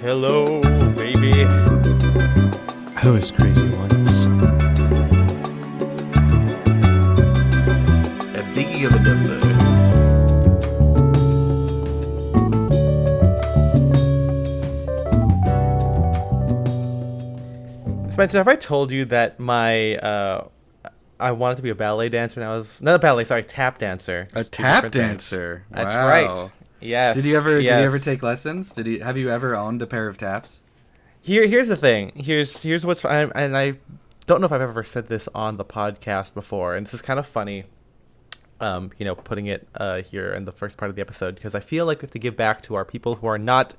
Hello, baby. I was crazy once. I'm thinking of a number. Spencer, have I told you that I wanted to be a ballet dancer when I was not a ballet, sorry, tap dancer. A It's two tap different things. dancer. That's Wow. right. Yes. Did you ever yes. take lessons? Have you ever owned a pair of taps? Here's the thing. Here's what's and I don't know if I've ever said this on the podcast before, and this is kind of funny. Putting it here in the first part of the episode because I feel like we have to give back to our people who are not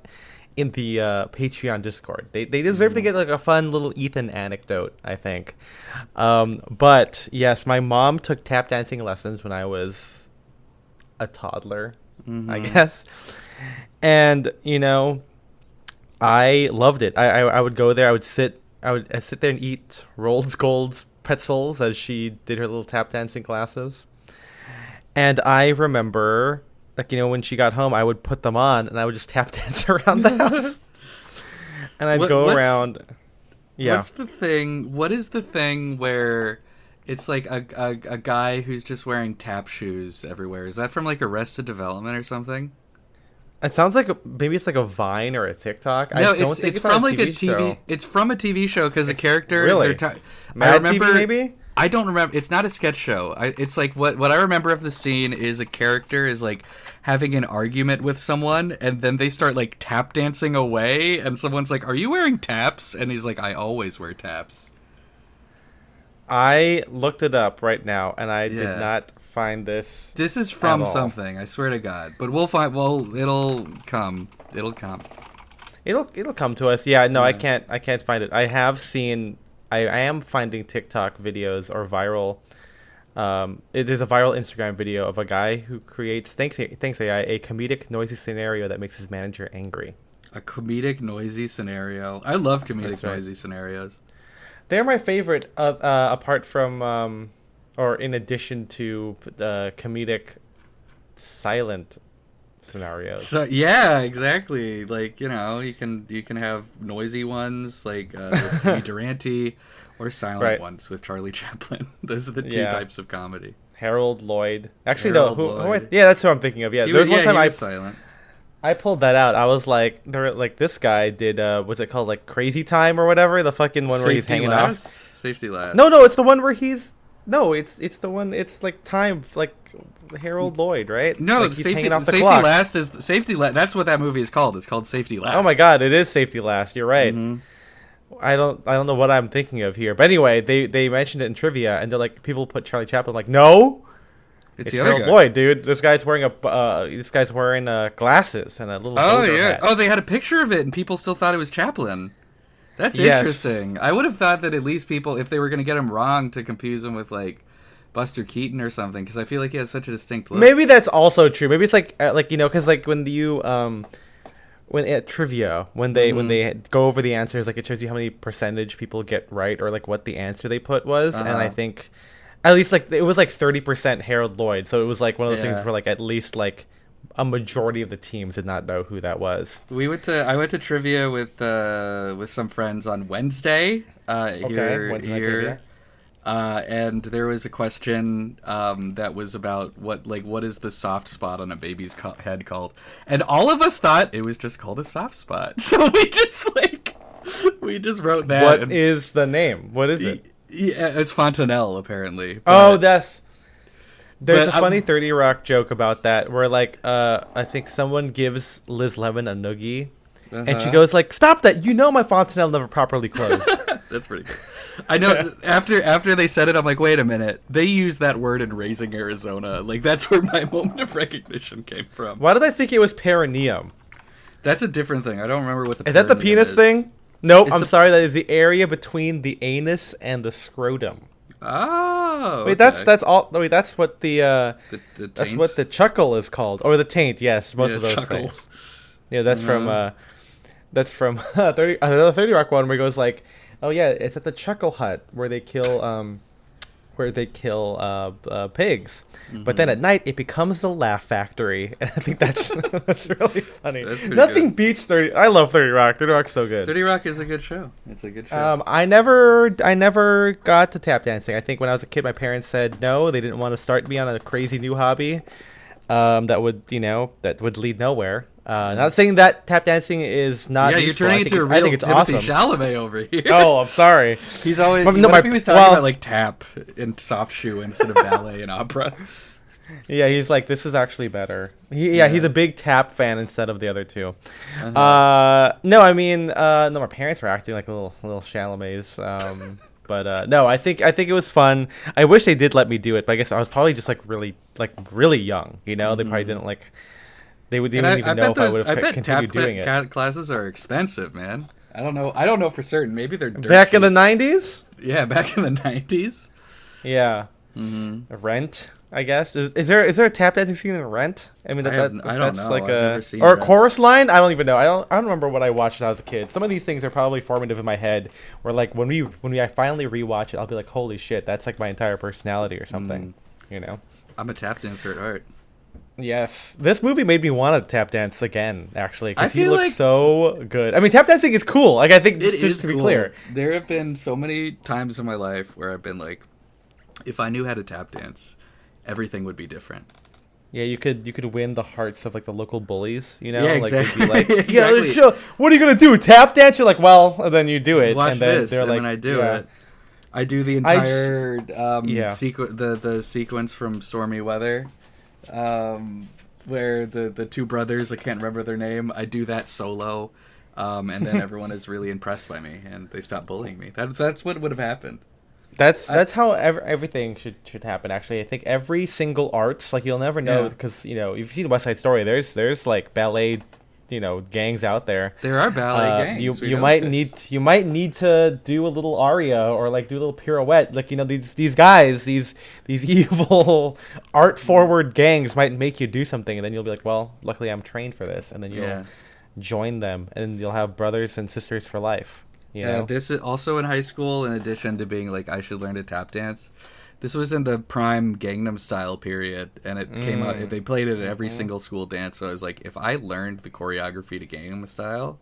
in the Patreon Discord. They deserve to get like a fun little Ethan anecdote, I think. But yes, my mom took tap dancing lessons when I was a toddler, I guess, and I loved it. I would go there. I'd sit there and eat Rolls Gold's pretzels as she did her little tap dancing classes. And I remember, when she got home, I would put them on and I would just tap dance around the house. And I'd go around. Yeah. What is the thing where it's like a guy who's just wearing tap shoes everywhere? Is that from like Arrested Development or something? It sounds like maybe it's like a Vine or a TikTok. No, I don't think it's from like a TV. Show. It's from a TV show because a character. Really? Mad TV maybe? I don't remember. It's not a sketch show. It's like what I remember of the scene is a character is like having an argument with someone, and then they start like tap dancing away, and someone's like, "Are you wearing taps?" And he's like, "I always wear taps." I looked it up right now, and I did not find this. This is from something. I swear to God. But we'll find. Well, it'll come. It'll come. It'll come to us. Yeah. No, yeah. I can't find it. I have seen. I am finding TikTok videos or viral. There's a viral Instagram video of a guy who creates, thanks AI, a comedic noisy scenario that makes his manager angry. A comedic noisy scenario. I love comedic noisy scenarios. They're my favorite. Apart from, or in addition to the comedic silent scenarios. So yeah, exactly. Like you can have noisy ones like with Jimmy Durante, or silent ones with Charlie Chaplin. Those are the two types of comedy. Harold Lloyd. Actually, yeah, that's who I'm thinking of. Yeah, there was one time silent. I pulled that out. I was like, this guy did. What's it called? Like Crazy Time or whatever. The fucking one where he's hanging off. Safety Last. No, it's the one where he's. No, it's the one. It's like time, like Harold Lloyd, right? No, like he's hanging off the Safety clock. Last is Safety Last. That's what that movie is called. It's called Safety Last. Oh my God, it is Safety Last. You're right. Mm-hmm. I don't know what I'm thinking of here, but anyway, they mentioned it in trivia, and they're like, people put Charlie Chaplin. I'm like, no, it's Harold Lloyd, dude. This guy's wearing glasses and a little. Hat. Oh, they had a picture of it, and people still thought it was Chaplin. That's interesting. I would have thought that at least people, if they were going to get him wrong, to confuse him with like Buster Keaton or something, because I feel like he has such a distinct look. Maybe that's also true. Maybe it's because like when you when at trivia when they go over the answers, like it shows you how many percentage people get right or like what the answer they put was, and I think at least like it was like 30% Harold Lloyd, so it was like one of those things where like at least like a majority of the teams did not know who that was. I went to trivia with some friends on Wednesday. Here. And there was a question that was about what is the soft spot on a baby's head called, and all of us thought it was just called a soft spot. So we just wrote that. What is the name? What is it? Yeah, it's Fontanelle apparently. There's a funny 30 Rock joke about that where like I think someone gives Liz Lemon a noogie. And she goes like, "Stop that! You know my fontanelle never properly closed." That's pretty good. I know. After they said it, I'm like, wait a minute. They use that word in Raising Arizona. Like that's where my moment of recognition came from. Why did I think it was perineum? That's a different thing. I don't remember what the. Is that the penis thing? Nope. I'm sorry. That is the area between the anus and the scrotum. Oh. Wait, that's all. Wait, that's what the that's what the chuckle is called, or the taint. Yes, both of those chuckle. things. Yeah, that's from. That's from another 30 Rock one where he goes like, "Oh yeah, it's at the Chuckle Hut where they kill where they kill pigs, but then at night it becomes the Laugh Factory, and I think that's that's really funny. That's Nothing good. Beats 30. I love 30 Rock. 30 Rock's so good. 30 Rock is a good show. It's a good show. I never got to tap dancing. I think when I was a kid, my parents said no. They didn't want to start me on a crazy new hobby that would lead nowhere. Not saying that tap dancing is not. Yeah, you're turning into a real Timothy awesome. Chalamet over here. Oh, I'm sorry. He's always. What if he was talking about like tap and soft shoe instead of ballet and opera? Yeah, he's like, this is actually better. He's a big tap fan instead of the other two. No, I mean, no, my parents were acting like little Chalamets. But no, I think it was fun. I wish they did let me do it, but I guess I was probably just really young. You know, they probably didn't like. They didn't even know if I would have continued doing it. Tap classes are expensive, man. I don't know for certain. Maybe they're back in the 90s. Yeah, back in the 90s. Yeah. Rent, I guess. Is there a tap dancing scene in Rent? I mean, that's know. Like a chorus line. I don't even know. I don't remember what I watched when I was a kid. Some of these things are probably formative in my head. Where like when I finally rewatch it, I'll be like, holy shit, that's like my entire personality or something. You know. I'm a tap dancer at heart. Yes, this movie made me want to tap dance again. Actually, because he looks so good. I mean, tap dancing is cool. Like I think just to be clear, there have been so many times in my life where I've been like, if I knew how to tap dance, everything would be different. Yeah, you could win the hearts of like the local bullies. You know, yeah, exactly. Like, they'd be like, exactly. Yeah, what are you gonna do? Tap dance? You're like, well, and then you do it. Watch and then this, they're and like, then I do it. I do the entire the sequence from Stormy Weather. Where the two brothers, I can't remember their name, I do that solo, and then everyone is really impressed by me and they stop bullying me. That's what would have happened. That's how everything should happen. Actually, I think every single arts, like you'll never know because you've seen West Side Story. There's like ballet, gangs out there. There are ballet gangs. You might need to do a little aria or like do a little pirouette. Like these guys, these evil art forward gangs might make you do something, and then you'll be like, well, luckily I'm trained for this, and then you'll join them, and you'll have brothers and sisters for life. You know? This is also in high school. In addition to being like, I should learn to tap dance. This was in the prime Gangnam Style period, and it came out. They played it at every single school dance. So I was like, if I learned the choreography to Gangnam Style,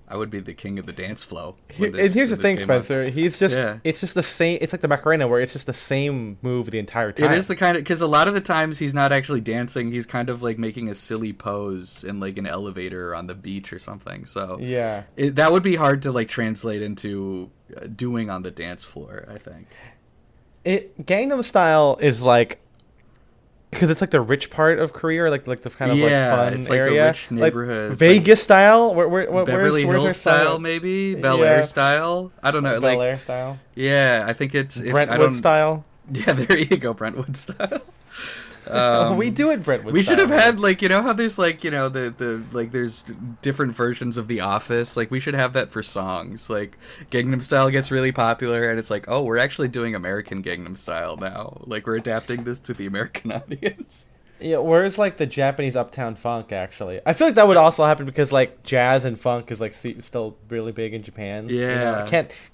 I would be the king of the dance flow. And here's the thing, Spencer. It's just the same. It's like the Macarena, where it's just the same move the entire time. It is the kind of, because a lot of the times he's not actually dancing. He's kind of like making a silly pose in like an elevator on the beach or something. So yeah, that would be hard to like translate into doing on the dance floor, I think. Gangnam Style is like, because it's like the rich part of Korea, like the kind of like fun it's like area, the rich neighborhood, like Vegas style. Beverly Hills style, maybe Bel Air style. I don't know, Bel Air style. Yeah, I think it's Brentwood style. Yeah, there you go, Brentwood style. We do it Brentwood. We should have had like, how there's like, the like there's different versions of The Office. Like we should have that for songs. Like Gangnam Style gets really popular, and it's like, oh, we're actually doing American Gangnam Style now. Like we're adapting this to the American audience. Yeah, where's like the Japanese Uptown Funk? Actually, I feel like that would also happen because like jazz and funk is like still really big in Japan. Yeah,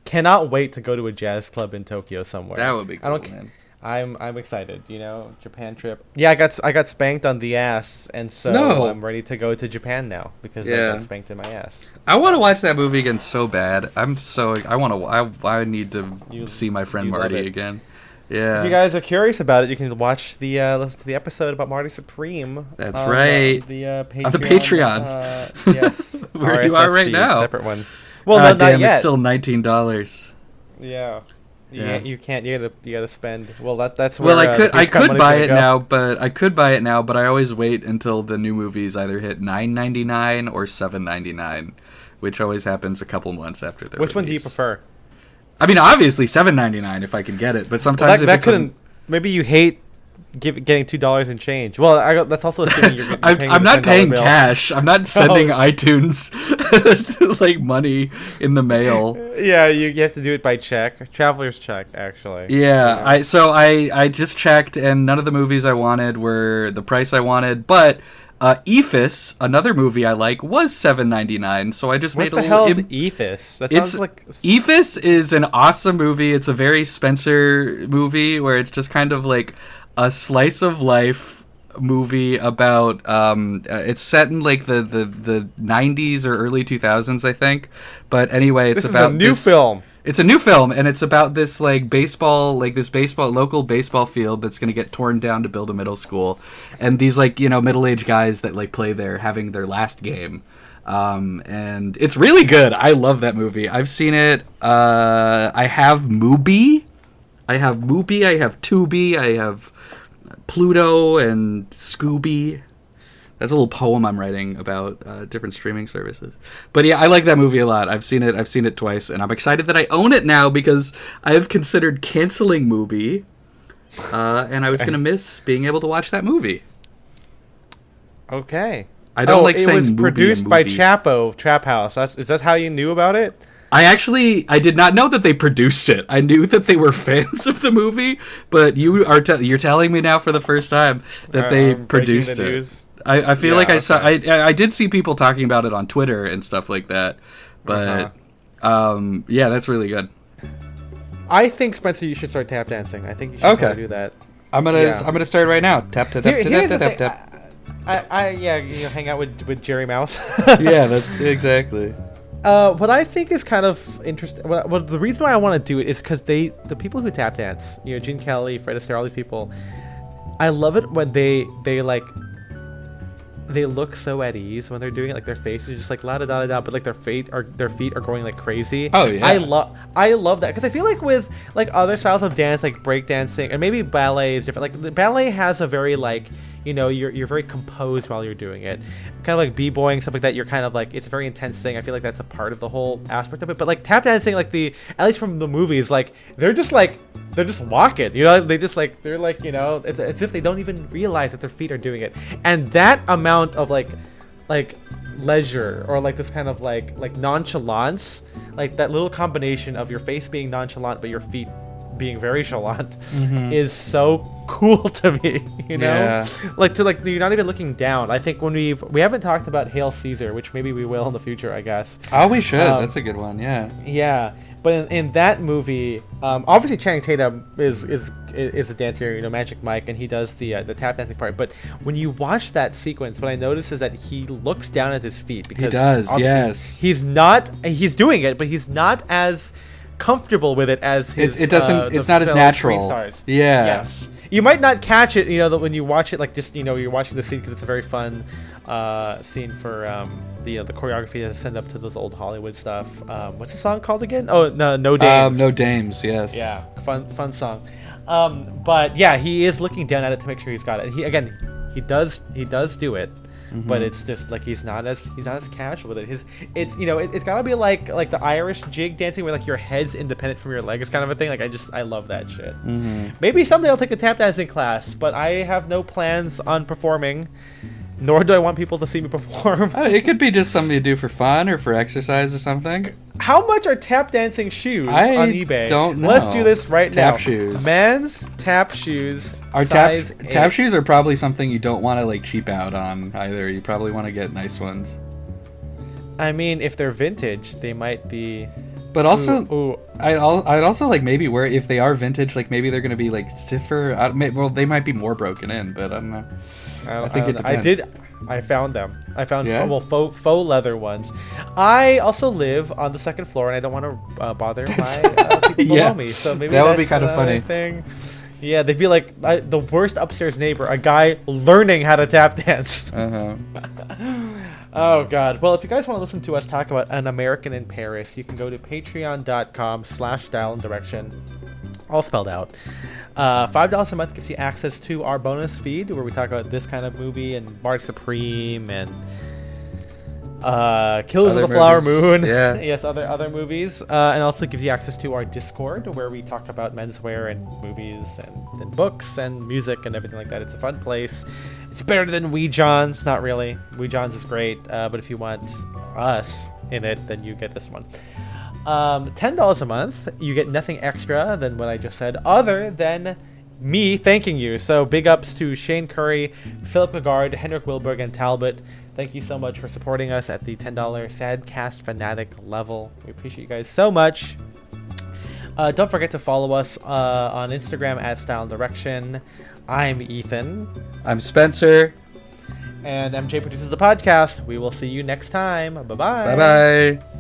cannot wait to go to a jazz club in Tokyo somewhere. That would be cool, man. I'm excited, Japan trip. Yeah, I got spanked on the ass, and so I'm ready to go to Japan now because I got spanked in my ass. I want to watch that movie again so bad. I need to see my friend Marty again. Yeah. If you guys are curious about it, you can watch listen to the episode about Marty Supreme. That's right. On the Patreon. Yes. Where you are right now. Separate one. Well, not damn, yet. It's still $19. Yeah. Yeah, you can't. You gotta spend. Well, that's where. Well, I could buy it now, but I always wait until the new movies either hit $9.99 or $7.99, which always happens a couple months after their Which release. one do you prefer? I mean, obviously $7.99 if I can get it, but sometimes that couldn't. Maybe you hate getting $2 in change. Well, that's also assuming you're paying I'm not paying bill. cash. I'm not sending iTunes like money in the mail. Yeah, you have to do it by check, traveler's check, actually. Yeah, I just checked, and none of the movies I wanted were the price I wanted, but Ephus, another movie I like, was $7.99. So I just made a little. What the hell is Ephus? That sounds like Ephus is an awesome movie. It's a very Spencer movie where it's just kind of like a slice of life movie about it's set in like the 90s or early 2000s, I think. But anyway, it's about a new film. It's a new film, and it's about this local baseball field that's going to get torn down to build a middle school, and these middle-aged guys that play there having their last game. And it's really good. I love that movie. I've seen it. I have Mubi. I have Tubi. I have Pluto and Scooby. That's a little poem I'm writing about different streaming services. But yeah, I like that movie a lot. I've seen it twice, and I'm excited that I own it now because I have considered canceling Mubi, and I was going to miss being able to watch that movie. Okay. I don't like saying it was Mubi produced by Chapo Trap House. Is that how you knew about it? I did not know that they produced it. I knew that they were fans of the movie, but you're telling me now for the first time that they produced it. I feel like I did see people talking about it on Twitter and stuff like that, but yeah, that's really good. I think, Spencer, you should start tap dancing. I think you should do that. I'm gonna start right now. Tap tap tap tap tap tap. You hang out with Jerry Mouse. Yeah, that's exactly. What I think is kind of interesting. Well, the reason why I want to do it is because the people who tap dance, Gene Kelly, Fred Astaire, all these people, I love it when they look so at ease when they're doing it. Like their faces are just like la da da da, but like their feet are going like crazy. Oh yeah. I love that because I feel like with like other styles of dance, like break dancing and maybe ballet is different. Like the ballet has a very you're very composed while you're doing it. Kind of like b-boying, stuff like that. You're kind of like, it's a very intense thing. I feel like that's a part of the whole aspect of it. But like tap dancing, at least from the movies, they're just walking, they're like, it's as if they don't even realize that their feet are doing it. And that amount of like leisure or like this kind of like nonchalance, like that little combination of your face being nonchalant but your feet being very chalant is so cool to me, Yeah. You're not even looking down. I think when we haven't talked about Hail Caesar, which maybe we will in the future, I guess. Oh, we should. That's a good one. Yeah, but in that movie, obviously Channing Tatum is a dancer, Magic Mike, and he does the tap dancing part. But when you watch that sequence, what I notice is that he looks down at his feet because he does. Yes, he's doing it, but he's not as comfortable with it as his. It's not as natural. Stars. Yeah. Yes. You might not catch it, that when you watch it, you're watching the scene because it's a very fun scene for the choreography to send up to those old Hollywood stuff. What's the song called again? Oh, No Dames. No Dames. Yes. Yeah, fun song. But yeah, he is looking down at it to make sure he's got it. He does do it. But it's just like he's not as casual with it. It's gotta be like the Irish jig dancing where your head's independent from your legs kind of a thing. I love that shit. Maybe someday I'll take a tap dancing class, but I have no plans on performing, nor do I want people to see me perform. It could be just something you do for fun or for exercise or something. How much are tap dancing shoes on eBay? Don't know. Let's do this right now. Tap shoes. Men's tap shoes. Tap shoes are probably something you don't want to cheap out on either. You probably want to get nice ones. I mean, if they're vintage, they might be. But also, I'd also maybe wear, if they are vintage, maybe they're gonna be stiffer. Well, they might be more broken in, but I don't know. I think it depends. I found them. I found faux leather ones. I also live on the second floor, and I don't want to bother my people below me. So maybe that would be kind of funny. Thing. Yeah, they'd be like the worst upstairs neighbor, a guy learning how to tap dance. Oh, God. Well, if you guys want to listen to us talk about An American in Paris, you can go to patreon.com/dial-in-direction, all spelled out. $5 a month gives you access to our bonus feed where we talk about this kind of movie and Mark Supreme and Killers of the Flower Moon. Yeah. Yes, other movies. And also gives you access to our Discord where we talk about menswear and movies and books and music and everything like that. It's a fun place. It's better than Wee John's. Not really. Wee John's is great. But if you want us in it, then you get this one. $10 a month, you get nothing extra than what I just said, other than me thanking you. So big ups to Shane Curry, Philip Gagard, Henrik Wilberg, and Talbot. Thank you so much for supporting us at the $10 Sadcast Fanatic level. We appreciate you guys so much. Don't forget to follow us on Instagram at Style and Direction. I'm Ethan. I'm Spencer. And MJ produces the podcast. We will see you next time. Bye-bye. Bye-bye.